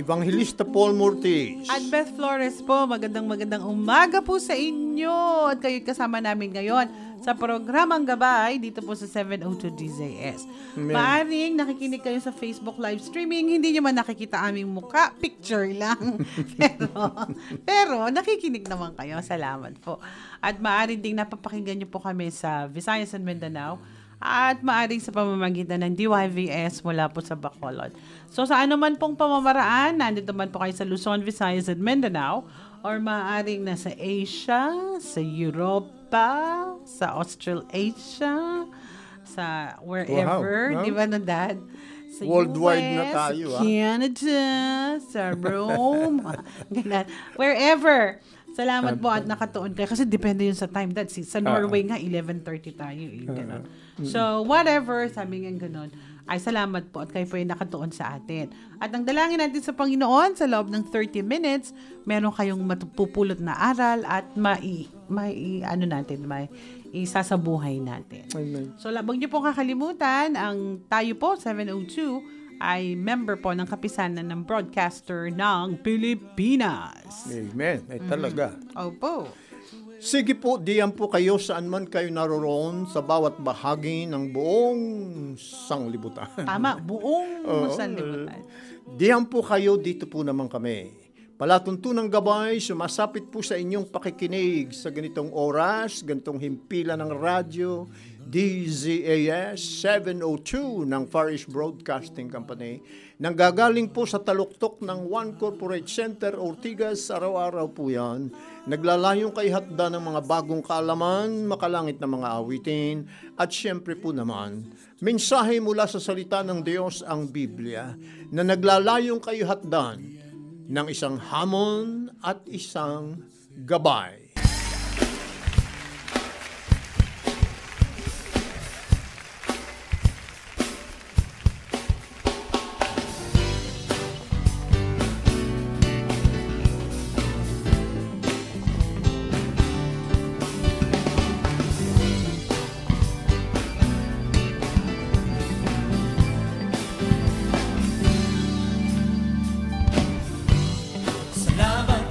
Evangelista Paul Murtis. At Beth Flores po, magandang umaga po sa inyo. At kayo kasama namin ngayon sa programang Gabay dito po sa 702 DZS. Maaring nakikinig kayo sa Facebook live streaming, hindi nyo man nakikita aming mukha, picture lang. pero nakikinig naman kayo, salamat po. At maaring ding napapakinggan nyo po kami sa Visayas and Mindanao at maaring sa pamamagitan ng DYVS mula po sa Bacolod. So sa anuman pong pamamaraan, nandito man po kayo sa Luzon, Visayas at Mindanao, or maaring nasa Asia, sa Europa, sa Australasia, sa wherever, wow. di ba na Dad? Sa Worldwide US, na tayo, Canada, sa Rome, ganun. Wherever. Salamat po at nakatuon kayo. Kasi depende yun sa time, Dad. Sa Norway nga, 11:30 tayo. Ganun. So, whatever, sabi nga ganun. Ay, salamat po at kayo po yung nakatuon sa atin. At ang dalangin natin sa Panginoon, sa loob ng 30 minutes, meron kayong matupulot na aral at isasabuhay natin. Amen. So, labag niyo po kakalimutan, ang tayo po, 702, ay member po ng kapisanan ng broadcaster ng Pilipinas. Amen. Ay talaga. Opo. Sige po, diyan po kayo saan man kayo naroroon sa bawat bahagi ng buong sanglibutan. Tama, buong sanlibutan. Diyan po kayo, dito po naman kami. Palatuntunang gabay, sumasapit po sa inyong pakikinig sa ganitong oras, ganitong himpilan ng radyo, DZAS 702 ng Far East Broadcasting Company, nanggagaling po sa taluktok ng One Corporate Center, Ortigas, araw-araw po yan. Naglalayong kay hatda ng mga bagong kaalaman, makalangit na mga awitin, at syempre po naman, mensahe mula sa salita ng Diyos ang Biblia, na naglalayong kay hatdan ng isang hamon at isang gabay. Salamat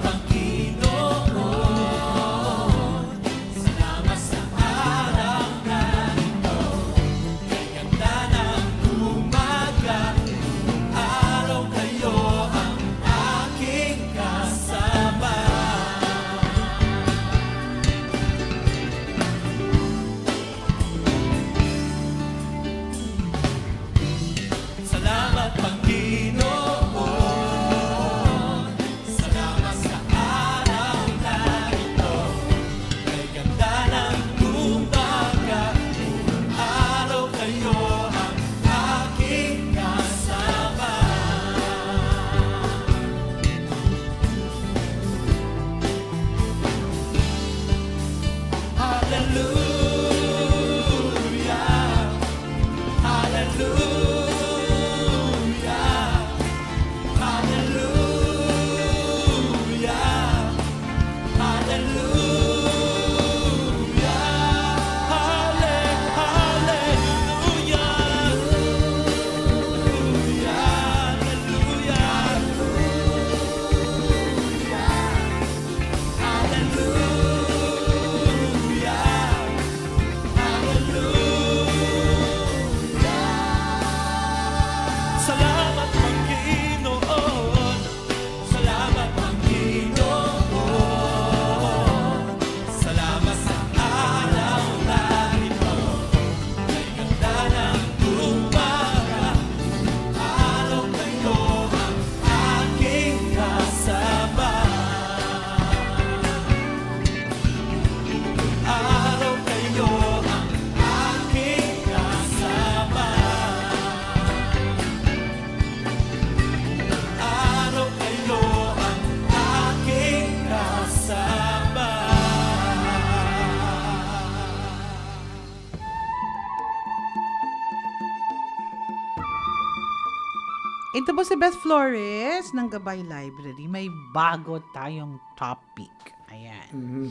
Ito po si Beth Flores ng Gabay Library. May bago tayong topic. Ayan. Mm-hmm.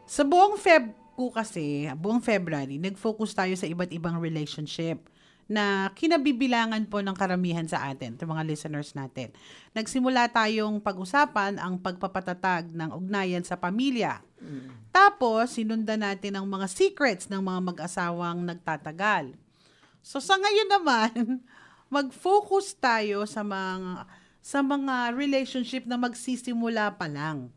Sa buong February, nag-focus tayo sa iba't ibang relationship na kinabibilangan po ng karamihan sa atin, ng mga listeners natin. Nagsimula tayong pag-usapan ang pagpapatatag ng ugnayan sa pamilya. Tapos, sinundan natin ang mga secrets ng mga mag-asawang nagtatagal. So, sa ngayon naman, mag-focus tayo sa mga relationship na magsisimula pa lang.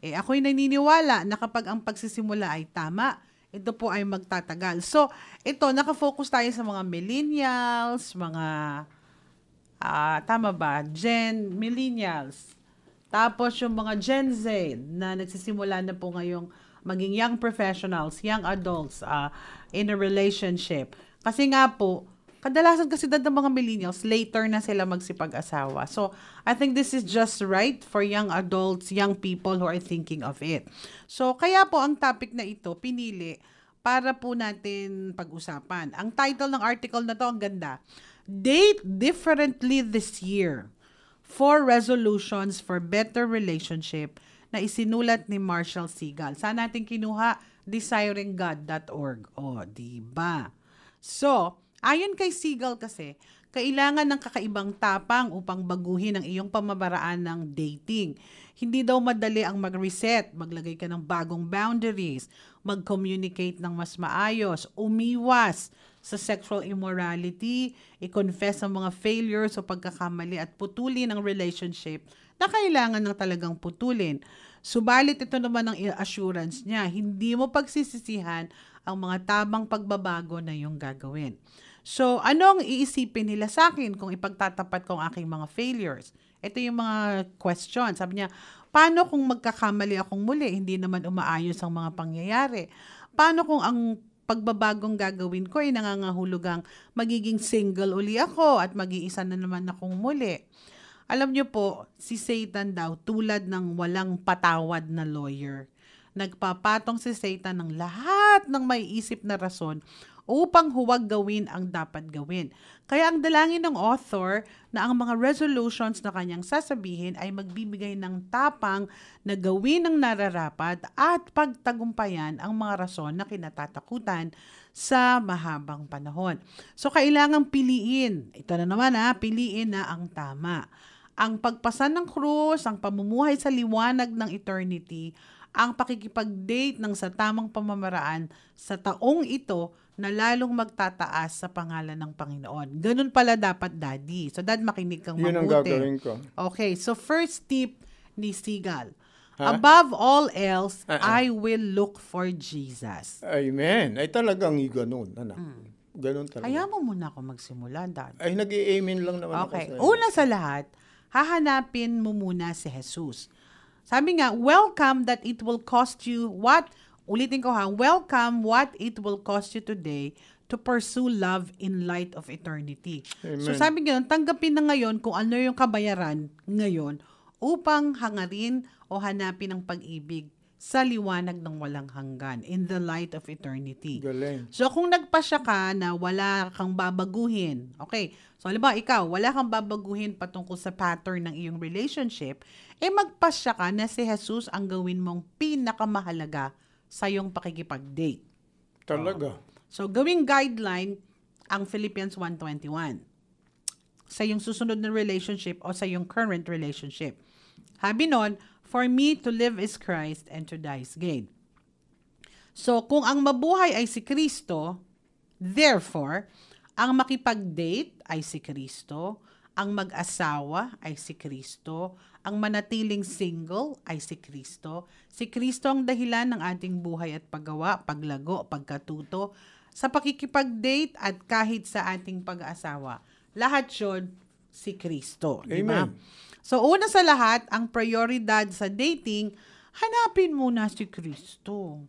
Ako'y naniniwala na kapag ang pagsisimula ay tama, ito po ay magtatagal. So, ito, nakafocus tayo sa mga millennials, mga, tama ba? Millennials. Tapos yung mga Gen Z na nagsisimula na po ngayong maging young professionals, young adults in a relationship. Kasi nga po, kadalasan kasi ng mga millennials, later na sila magsipag-asawa. So, I think this is just right for young adults, young people who are thinking of it. So, kaya po ang topic na ito, pinili para po natin pag-usapan. Ang title ng article na to, ang ganda. Date Differently This Year. 4 Resolutions for Better Relationship na isinulat ni Marshall Segal. Saan natin kinuha? desiringgod.org. Diba? So, ayon kay Segal kasi, kailangan ng kakaibang tapang upang baguhin ang iyong pamamaraan ng dating. Hindi daw madali ang mag-reset, maglagay ka ng bagong boundaries, mag-communicate ng mas maayos, umiwas sa sexual immorality, i-confess ang mga failures o pagkakamali at putulin ang relationship na kailangan ng talagang putulin. Subalit ito naman ang assurance niya, hindi mo pagsisisihan ang mga tamang pagbabago na iyong gagawin. So, ano ang iisipin nila sa akin kung ipagtatapat ko ang aking mga failures? Ito yung mga questions. Sabi niya, paano kung magkakamali akong muli, hindi naman umaayos ang mga pangyayari? Paano kung ang pagbabagong gagawin ko ay nangangahulugang magiging single uli ako at mag-iisa na naman akong muli? Alam niyo po, si Satan daw tulad ng walang patawad na lawyer. Nagpapatong si Satan ng lahat ng may isip na rason upang huwag gawin ang dapat gawin. Kaya ang dalangin ng author na ang mga resolutions na kanyang sasabihin ay magbibigay ng tapang na gawin ang nararapat at pagtagumpayan ang mga rason na kinatatakutan sa mahabang panahon. So, kailangang piliin. Ito na naman piliin na ang tama. Ang pagpasan ng krus, ang pamumuhay sa liwanag ng eternity, ang pakikipag-date ng sa tamang pamamaraan sa taong ito na lalong magtataas sa pangalan ng Panginoon. Ganun pala dapat, Daddy. So, Dad, makinig kang mabuti. Yun ang gagawin ko. Okay, so first tip ni Segal. Above all else, I will look for Jesus. Amen. Ay talagang ganun, anak. Ganun talaga. Kaya mo muna ako magsimula, Dad. Ay nag-i-amen lang naman Okay, ako sa una sa lahat, hahanapin mo muna si Jesus. Sabi nga, welcome that it will cost you what? Ulitin ko welcome what it will cost you today to pursue love in light of eternity. Amen. So sabi nga, tanggapin na ngayon kung ano yung kabayaran ngayon upang hangarin o hanapin ang pag-ibig sa liwanag ng walang hanggan, in the light of eternity. Galing. So kung nagpasya ka na wala kang babaguhin, okay, so halimbawa ikaw, wala kang babaguhin patungkol sa pattern ng iyong relationship, magpasya ka na si Jesus ang gawin mong pinakamahalaga sa iyong pakikipag-date. Talaga. So, gawing guideline ang Philippians 1:21 sa iyong susunod na relationship o sa iyong current relationship. Sabi nun, for me to live is Christ and to die is gain. So, kung ang mabuhay ay si Kristo, therefore, ang makipag-date ay si Kristo, ang mag-asawa ay si Kristo, ang manatiling single ay si Kristo. Si Kristo ang dahilan ng ating buhay at paggawa, paglago, pagkatuto, sa pakikipag-date at kahit sa ating pag-aasawa. Lahat yun si Kristo. Diba? Amen. So, una sa lahat, ang prioridad sa dating, hanapin muna si Kristo.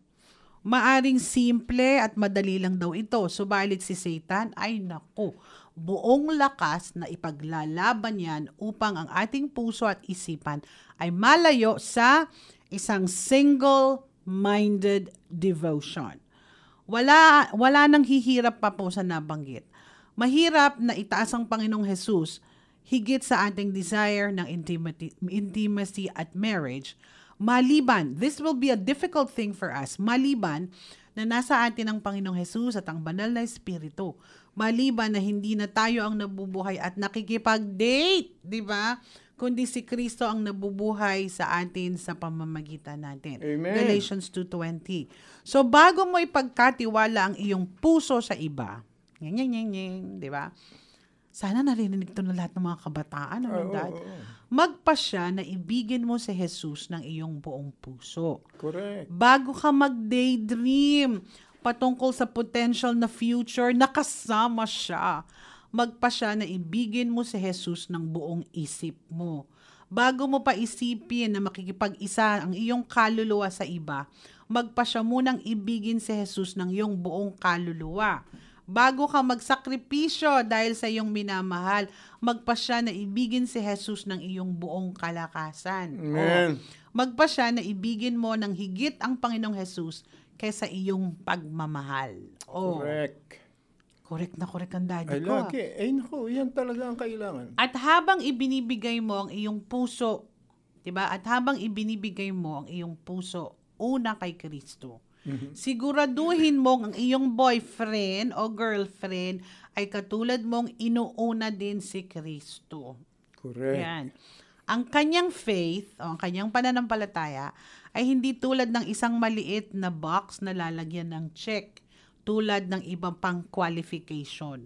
Maaring simple at madali lang daw ito. Subalit si Satan, ay naku, buong lakas na ipaglalaban yan upang ang ating puso at isipan ay malayo sa isang single-minded devotion. Wala nang hihirap pa po sa nabanggit. Mahirap na itaas ang Panginoong Jesus higit sa ating desire ng intimacy at marriage. Maliban, this will be a difficult thing for us, maliban na nasa atin ang Panginoong Jesus at ang banal na Espiritu. Maliban na hindi na tayo ang nabubuhay at nakikipag-date, di ba? Kundi si Kristo ang nabubuhay sa atin sa pamamagitan natin. Amen. Galatians 2:20. So bago mo ipagkatiwala ang iyong puso sa iba, di ba? Sana narinig ito ng lahat ng mga kabataan, Dad. Magpasya na ibigin mo si Jesus ng iyong buong puso. Correct. Bago ka mag-daydream patungkol sa potential na future, nakasama siya. Magpasya na ibigin mo si Jesus ng buong isip mo. Bago mo pa isipin na makikipag-isa ang iyong kaluluwa sa iba, magpasya munang ibigin si Jesus ng iyong buong kaluluwa. Bago ka magsakripisyo dahil sa iyong minamahal, magpasya na ibigin si Jesus ng iyong buong kalakasan. Amen. Magpasya na ibigin mo ng higit ang Panginoong Jesus kaysa iyong pagmamahal. Correct. Correct na correct ang daddy Ay, ko. laki. Ay, naku, yan talaga ang kailangan. At habang ibinibigay mo ang iyong puso, 'di ba? At habang ibinibigay mo ang iyong puso una kay Kristo, siguraduhin mong ang iyong boyfriend o girlfriend ay katulad mong inuuna din si Kristo. Correct. Yan. Ang kanyang faith o ang kanyang pananampalataya ay hindi tulad ng isang maliit na box na lalagyan ng check, tulad ng ibang pang qualification.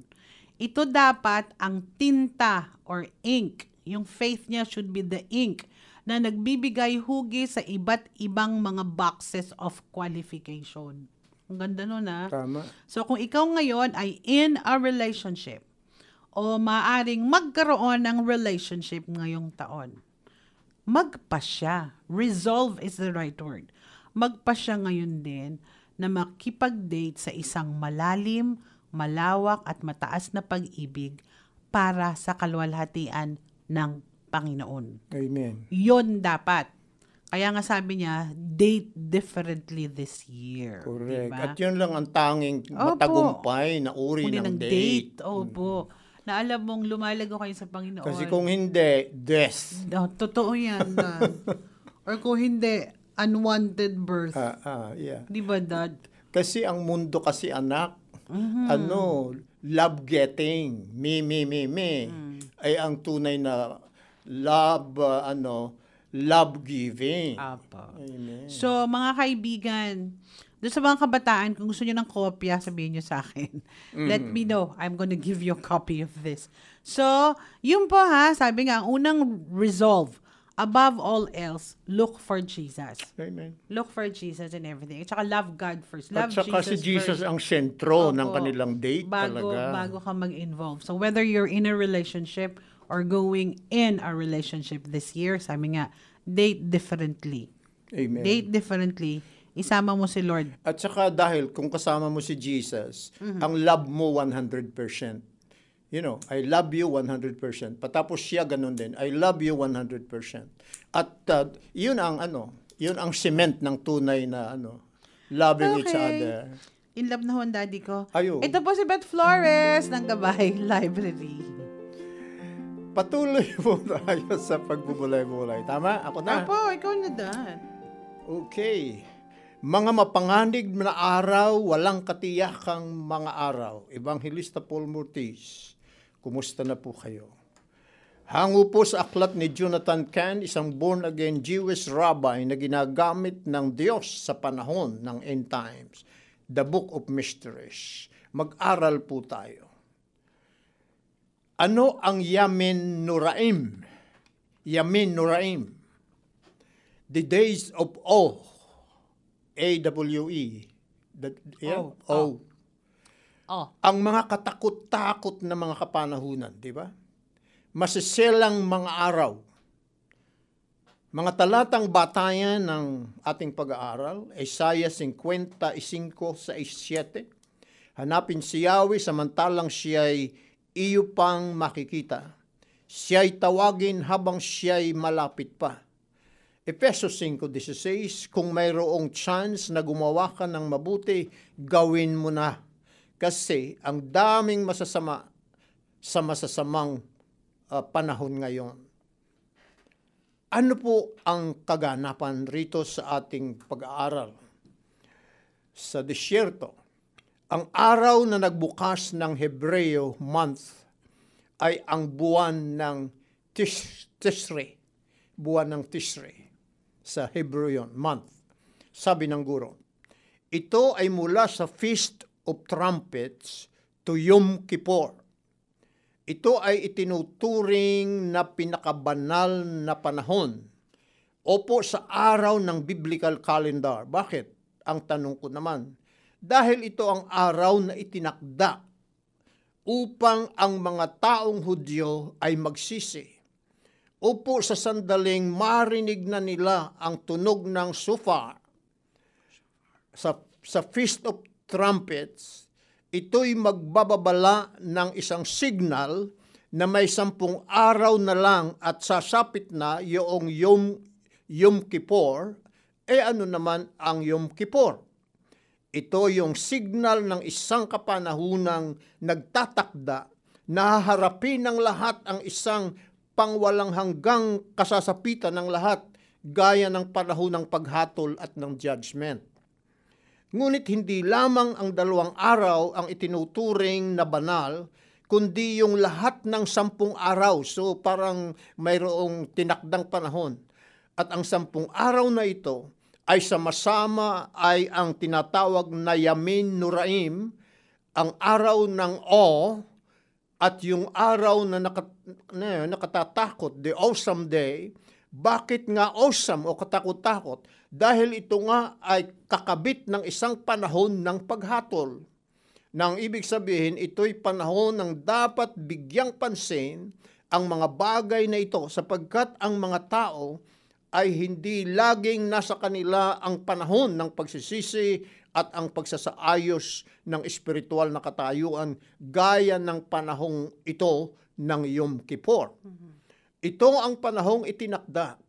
Ito dapat ang tinta or ink. Yung faith niya should be the ink na nagbibigay hugis sa iba't ibang mga boxes of qualification. Ang ganda nun, ha? Tama. So, kung ikaw ngayon ay in a relationship o maaring magkaroon ng relationship ngayong taon, magpasya. Resolve is the right word. Magpasya ngayon din na makipag-date sa isang malalim, malawak at mataas na pag-ibig para sa kaluwalhatian ng Panginoon. Amen. Yun dapat. Kaya nga sabi niya, date differently this year. Correct. Diba? At yun lang ang tanging matagumpay na uri ng date. Opo. Na alam mong lumalago kayo sa Panginoon. Kasi kung hindi, death. Totoo yan, Dad. Or kung hindi, unwanted birth. Yeah. Di ba, Dad? Kasi ang mundo kasi, anak, love getting, me, ay ang tunay na love, love giving. Apa. Amen. So, mga kaibigan, doon sa mga kabataan, kung gusto niyo ng kopya, sabihin niyo sa akin. Let me know. I'm gonna give you a copy of this. So, yun po ha, sabi nga, ang unang resolve, above all else, look for Jesus. Amen. Look for Jesus and everything. At saka love God first. Love At saka si Jesus first. ang sentro ng Opo. kanilang date talaga. Bago ka mag-involve. So, whether you're in a relationship or going in a relationship this year, sabi nga, date differently. Amen. Date differently. Isama mo si Lord. At saka dahil kung kasama mo si Jesus, ang love mo 100%. You know, I love you 100%. Patapos siya ganun din. I love you 100%. At yun ang cement ng tunay na loving each other. In love na ho ang daddy ko. Ayo. Ito po si Beth Flores ng Gabay Library. Patuloy po tayo sa pagbubulay-bulay. Tama? Ako na. Apo, ikaw na, Dad. Okay. Mga mapanganib na araw, walang katiyakang mga araw. Evangelista Paul Murtis, kumusta na po kayo? Hango po sa aklat ni Jonathan Cahn, isang born-again Jewish rabbi na ginagamit ng Diyos sa panahon ng end times. The Book of Mysteries. Mag-aral po tayo. Ano ang Yamin Noraim? Yamin Noraim. The days of awe. A-W-E. Oh. Ang mga katakot-takot na mga kapanahunan, di ba? Masiselang mga araw. Mga talatang batayan ng ating pag-aaral, Isaiah 55:6-7. Hanapin si Yahweh samantalang siya'y iyo pang makikita. Siya'y tawagin habang siya'y malapit pa. Efesos 5:16, kung mayroong chance na gumawa ka ng mabuti, gawin mo na. Kasi ang daming masasama sa masasamang panahon ngayon. Ano po ang kaganapan rito sa ating pag-aaral? Sa disyerto, Ang araw na nagbukas ng Hebreo month ay ang buwan ng Tishrei. Buwan ng Tishrei. Sa Hebrew yun, month. Sabi ng guro, ito ay mula sa Feast of Trumpets to Yom Kippur. Ito ay itinuturing na pinakabanal na panahon opo sa araw ng biblical calendar. Bakit? Ang tanong ko naman, dahil ito ang araw na itinakda upang ang mga taong Hudyo ay magsisi. Upo sa sandaling marinig na nila ang tunog ng shofar sa Feast of Trumpets, ito'y magbababala ng isang signal na may 10 araw na lang at sasapit na yung Yom Kippur. Ano naman ang Yom Kippur? Ito yung signal ng isang kapanahunang nagtatakda na haharapin ng lahat ang isang pangwalang hanggang kasasapitan ng lahat gaya ng panahon ng paghatol at ng judgment. Ngunit hindi lamang ang 2 araw ang itinuturing na banal, kundi yung lahat ng 10 araw. So parang mayroong tinakdang panahon. At ang 10 araw na ito ay sama-sama ay ang tinatawag na Yamin Noraim, ang araw ng O, at yung araw na nakatatakot, the awesome day. Bakit nga awesome o katakot-takot? Dahil ito nga ay kakabit ng isang panahon ng paghatol. Nang ibig sabihin, ito'y panahon ng dapat bigyang pansin ang mga bagay na ito sapagkat ang mga tao ay hindi laging nasa kanila ang panahon ng pagsisisi at ang pagsasaayos ng espiritual na katayuan gaya ng panahong ito ng Yom Kippur. Ito ang panahong itinakda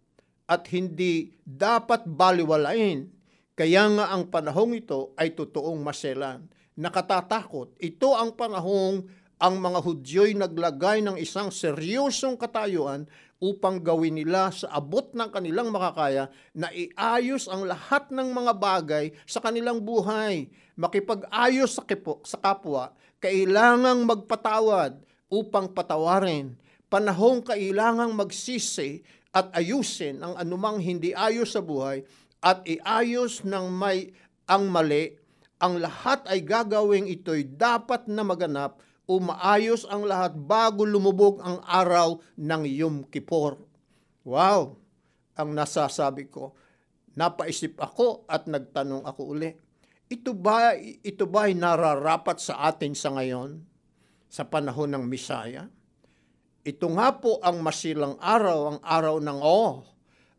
at hindi dapat baliwalain. Kaya nga ang panahong ito ay totoong maselan. Nakatatakot. Ito ang panahong ang mga Hudyo'y naglagay ng isang seryosong katayuan upang gawin nila sa abot ng kanilang makakaya na iayos ang lahat ng mga bagay sa kanilang buhay. Makipag-ayos sa kapwa, kailangang magpatawad upang patawarin. Panahong kailangang magsisi at ayusin ang anumang hindi ayos sa buhay at iayos ng ang mali. Ang lahat ay gagawing ito'y dapat na maganap o maayos ang lahat bago lumubog ang araw ng Yom Kippur. Wow! Ang nasasabi ko, napaisip ako at nagtanong ako uli, ito ba ay nararapat sa atin sa ngayon, sa panahon ng Misaya? Ito nga po ang masilang araw, ang araw ng O.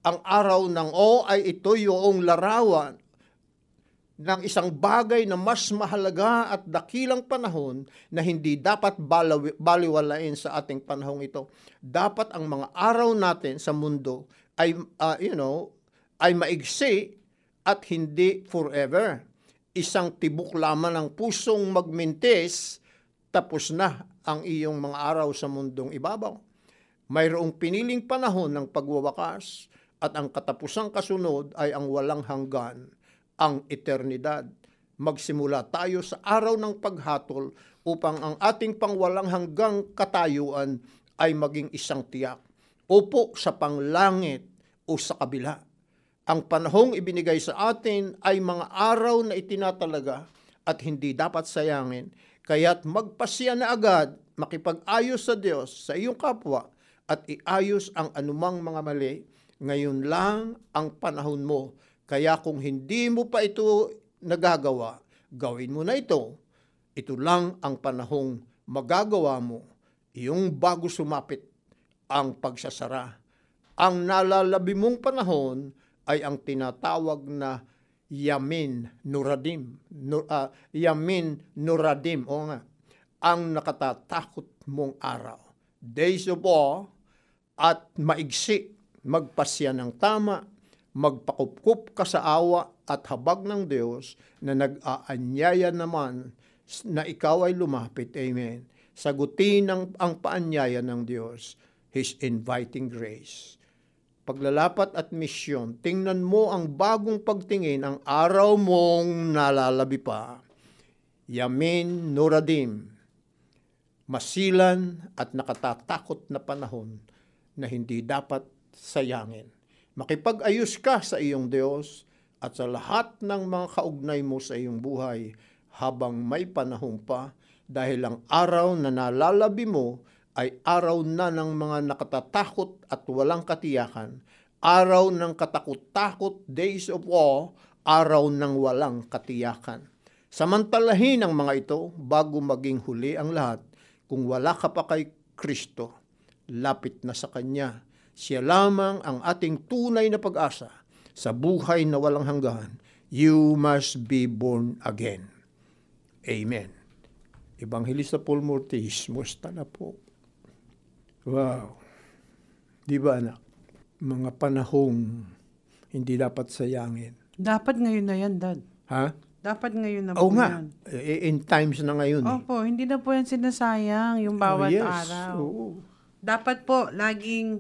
Ang araw ng O ay ito yung larawan ng isang bagay na mas mahalaga at dakilang panahon na hindi dapat baliwalain sa ating panahong ito. Dapat ang mga araw natin sa mundo ay ay maigsi at hindi forever. Isang tibok lamang ng pusong magmintis, tapos na ang iyong mga araw sa mundong ibabaw. Mayroong piniling panahon ng pagwawakas at ang katapusang kasunod ay ang walang hanggan, ang eternidad. Magsimula tayo sa araw ng paghatol upang ang ating pangwalang hanggang katayuan ay maging isang tiyak. Opo sa panglangit o sa kabila. Ang panahong ibinigay sa atin ay mga araw na itinatalaga at hindi dapat sayangin. Kaya't magpasya na agad, makipag-ayos sa Diyos, sa iyong kapwa, at iayos ang anumang mga mali. Ngayon lang ang panahon mo. Kaya kung hindi mo pa ito nagagawa, gawin mo na ito. Ito lang ang panahong magagawa mo. Iyong bago sumapit ang pagsasara. Ang nalalabi mong panahon ay ang tinatawag na Yamin Noradim. Yamin Noradim, o nga, ang nakatatakot mong araw. Days of awe at maigsi, magpasya ng tama, magpakupkup ka sa awa at habag ng Diyos na nag-aanyaya naman na ikaw ay lumapit. Amen. Sagutin ang paanyaya ng Diyos, His inviting grace. Paglalapat at misyon, tingnan mo ang bagong pagtingin, ang araw mong nalalabi pa. Yamin Noradim, masilan at nakatatakot na panahon na hindi dapat sayangin. Makipag-ayos ka sa iyong Diyos at sa lahat ng mga kaugnay mo sa iyong buhay habang may panahon pa, dahil ang araw na nalalabi mo ay araw na ng mga nakatatakot at walang katiyakan, araw ng katakot-takot, days of awe, araw ng walang katiyakan. Samantalahin ang mga ito bago maging huli ang lahat. Kung wala ka pa kay Kristo, lapit na sa Kanya. Siya lamang ang ating tunay na pag-asa sa buhay na walang hanggan. You must be born again. Amen. Evangelista Paul Mortis, musta na po? Wow. Di ba anak? Mga panahong hindi dapat sayangin. Dapat ngayon na yan, Dad. Ha? Dapat ngayon na Oo po nga. yan. In times na ngayon. Opo, hindi na po yan sinasayang yung bawat yes. araw. Oo. Dapat po laging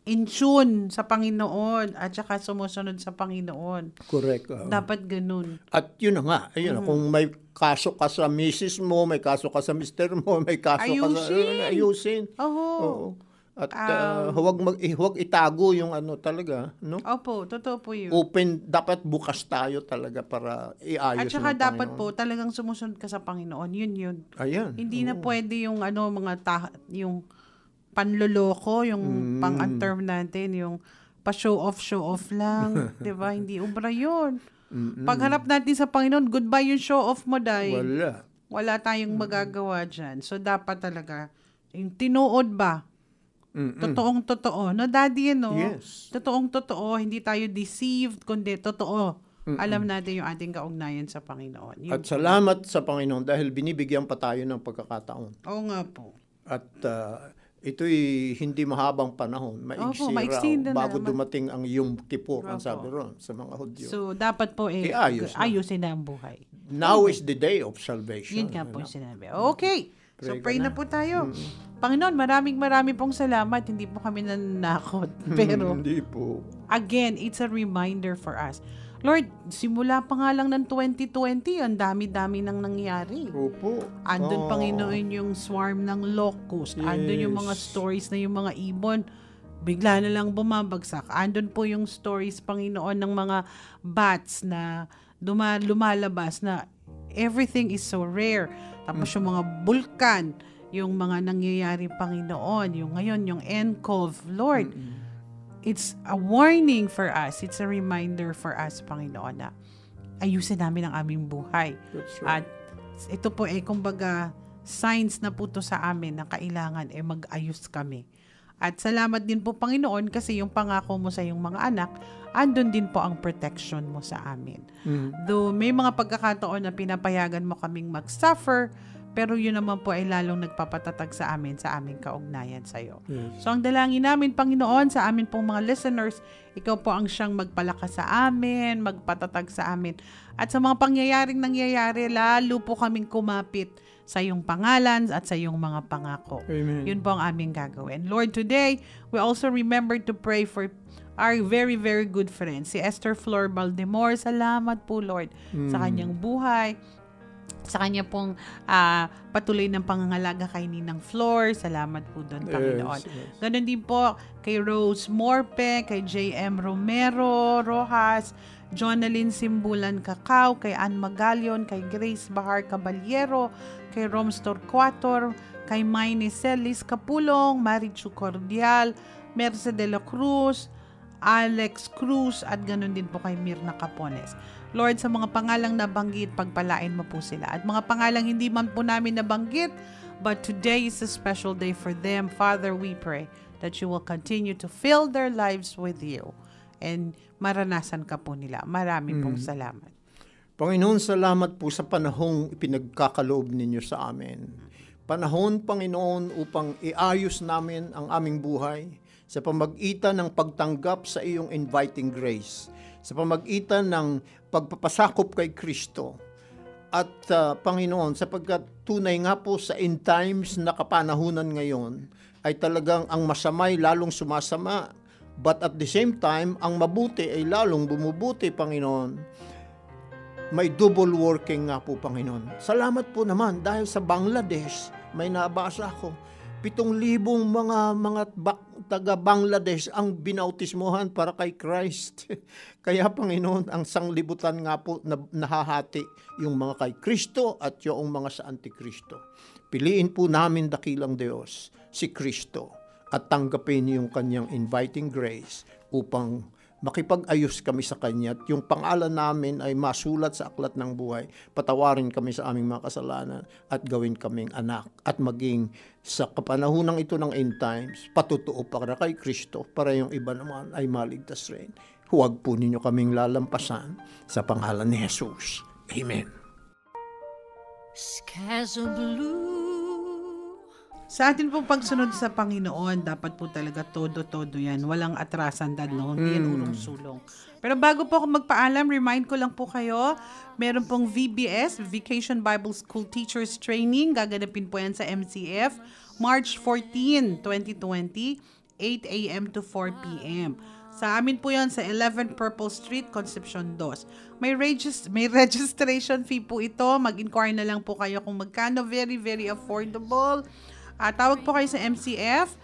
in tune sa Panginoon at saka sumusunod sa Panginoon. Correct. Dapat ganun. At yun na nga, ayun, kung may kaso ka sa misis mo, may kaso ka sa mister mo, may kaso ka sa ayusin. Oo. At huwag itago yung ano talaga, no? Opo, totoo po yun. Open, dapat bukas tayo talaga para iayos. At saka ng dapat Panginoon. po talagang sumusunod ka sa Panginoon. Yun. Ayan. Hindi na pwede yung yung panloloko, yung pang-term natin, yung pa-show off lang. 'Di ba? Hindi ubra yun. Pagharap natin sa Panginoon, goodbye yung show off mo, dahil wala tayong magagawa dyan. So, dapat talaga, yung tinuod ba? Totoong totoo. No, Daddy, Yes. Totoong totoo. Hindi tayo deceived, kundi totoo. Alam natin yung ating kaugnayan sa Panginoon. At salamat sa Panginoon dahil binibigyan pa tayo ng pagkakataon. Oo nga po. At ito'y hindi mahabang panahon. Maiksi raw bago dumating ang Yom Kippur, ang sabi ron sa mga Hudyo. So, dapat po ayusin na ang buhay. Now is the day of salvation. Yun nga po yung sinabi. Okay. So, pray na po tayo. Panginoon, maraming pong salamat. Hindi po kami nanakot. Pero, hindi po. Again, it's a reminder for us. Lord, simula pa nga lang ng 2020, ang dami-dami nang nangyari. Opo. Andun, Panginoon, yung swarm ng locust. Yes. Andun yung mga stories na yung mga ibon, bigla na lang bumabagsak. Andun po yung stories, Panginoon, ng mga bats na lumalabas na everything is so rare. Tapos yung mga bulkan, yung mga nangyayari, Panginoon, yung ngayon, yung NCOV, Lord, it's a warning for us. It's a reminder for us, Panginoon, na ayusin namin ang aming buhay. Right. At ito po kumbaga, signs na po to sa amin na kailangan mag-ayos kami. At salamat din po, Panginoon, kasi yung pangako mo sa iyong mga anak, andun din po ang protection mo sa amin. Though may mga pagkakataon na pinapayagan mo kaming mag-suffer, pero yun naman po ay lalong nagpapatatag sa amin, sa aming kaugnayan sa iyo. Yes. So ang dalangin namin, Panginoon, sa amin pong mga listeners, ikaw po ang siyang magpalakas sa amin, magpatatag sa amin. At sa mga pangyayaring nangyayari, lalo po kaming kumapit sa iyong pangalan at sa iyong mga pangako. Amen. Yun po ang aming gagawin. Lord, today, we also remember to pray for our very, very good friend, si Esther Flor Baldemore. Salamat po, Lord, sa kanyang buhay, sa kanya pong patuloy ng pangangalaga kay Ninang Flor. Salamat po doon, Panginoon. Yes. Ganon din po kay Rose Morpe, kay J.M. Romero Rojas, Jonalyn Simbulan Cacao, kay Ann Magalion, kay Grace Bahar Caballero, kay Roms Torquator, kay Maine Celis Capulong, Marichu Cordial, Merce de la Cruz, Alex Cruz, at ganon din po kay Mirna Capones. Lord, sa mga pangalang nabanggit, pagpalain mo po sila. At mga pangalang hindi man po namin nabanggit, but today is a special day for them. Father, we pray that you will continue to fill their lives with you and maranasan ka po nila. Marami pong salamat. Panginoon, salamat po sa panahong ipinagkakaloob ninyo sa amin. Panahon, Panginoon, upang iayos namin ang aming buhay sa pamagitan ng pagtanggap sa iyong inviting grace, sa pamagitan ng pagpapasakop kay Kristo. At Panginoon, sapagkat tunay nga po sa end times na kapanahunan ngayon, ay talagang ang masamay lalong sumasama. But at the same time, ang mabuti ay lalong bumubuti, Panginoon. may double working nga po, Panginoon. Salamat po naman dahil sa Bangladesh, may nabasa ako, 7,000 mga taga-Bangladesh ang binautismohan para kay Christ. Kaya, Panginoon, ang sanglibutan nga po na nahahati yung mga kay Kristo at yung mga sa Antikristo. Piliin po namin dakilang Diyos, si Kristo, at tanggapin yung kanyang inviting grace upang makipag-ayos kami sa Kanya at yung pangalan namin ay masulat sa aklat ng buhay. Patawarin kami sa aming mga kasalanan at gawin kaming anak. At maging sa kapanahunang ito ng end times, patutuo para kay Kristo para yung iba naman ay maligtas rin. Huwag po ninyo kaming lalampasan sa pangalan ni Jesus. Amen. Skies are blue. Sa atin pong pagsunod sa Panginoon, dapat po talaga todo-todo yan. Walang atrasan, no? Hindi yan urong-sulong. Pero bago po ako magpaalam, remind ko lang po kayo, meron pong VBS, Vacation Bible School Teachers Training. Gaganapin po yan sa MCF, March 14, 2020, 8 a.m. to 4 p.m. Sa amin po yan sa 11 Purple Street, Concepcion 2. May registration fee po ito. Mag-inquire na lang po kayo kung magkano. Very, very affordable. Tawag po kayo sa MCF.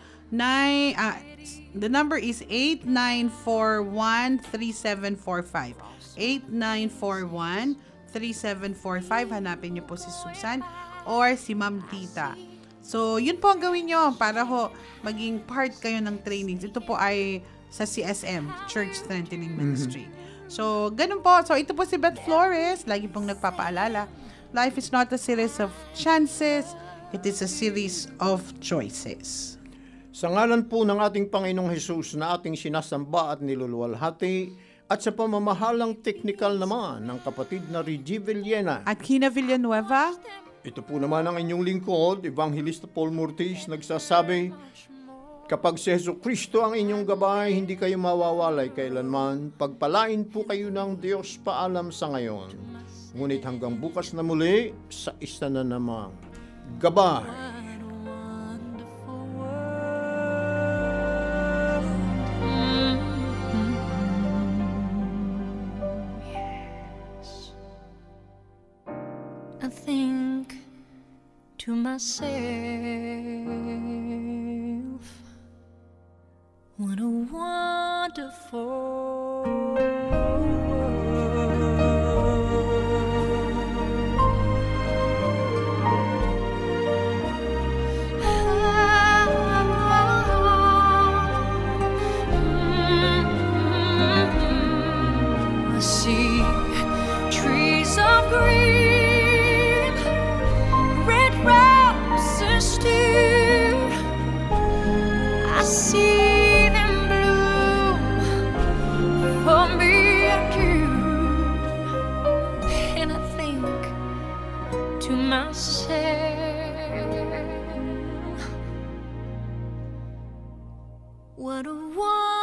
The number is 8941-3745. 8941-3745. Hanapin niyo po si Susan or si Ma'am Tita. So, yun po ang gawin nyo para ho maging part kayo ng trainings. Ito po ay sa CSM, Church Strengthening Ministry. So, ganun po. So, ito po si Beth Flores. Lagi pong nagpapaalala. Life is not a series of chances. It is a series of choices. Sa ngalan po ng ating Panginoong Hesus na ating sinasamba at niluluwalhati, at sa pamamahalang teknikal naman ng kapatid na Reggie Villena. At Kina Villanueva. Ito po naman ang inyong lingkod, Evangelista Paul Murtis, nagsasabi, kapag si Hesus Kristo ang inyong gabay, hindi kayo mawawalay kailanman. Pagpalain po kayo ng Diyos paalam sa ngayon. Ngunit hanggang bukas na muli, sa isa na namang gabay. I think to myself, what a wonderful I see trees of green, red roses too. I see them bloom for me and you, and I think to myself, what a wonderful